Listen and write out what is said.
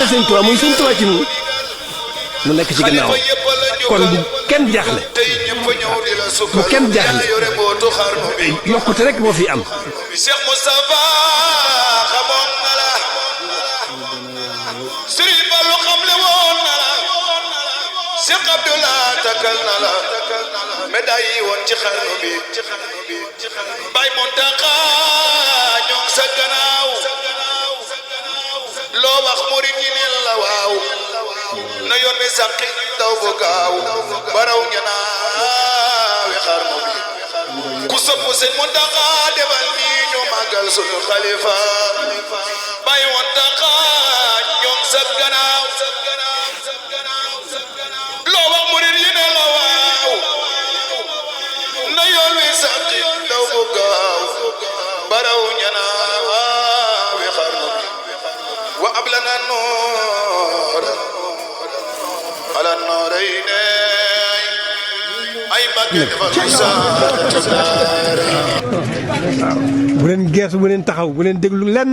Sëñ Tuubaa muy Sëñ Tuubaa ci ñun mu nekk ci ginnaaw kon bu kenn jaaxle bu kenn jaaxle yokkute rek moo fi am. Cheikh Moustapha xamoon na la Serigne Fallou xamle woon na la Cheikh Abdoulaye takkal na la médaille yi woon ci xarnu bi Baye Mountakha ñoo sa gannaaw loo wax murid yi ne la waaw na yoon wi sàqi daw bu gaaw baraw ñanaawi xarnu bi ku sopp Sëñ Mountakha defal nii ñu màggal sunu xalifa Baye Mountakha ñoom sa gannaaw loo wax murid yi ne la waaw na yoon wi sàqi daw bu gaaw baraw ñanaawi xarnu bi wa ablana noor ala noorayni ay Mbàkke defal bu leen geesu bu leen taxaw bu leen déglu lenn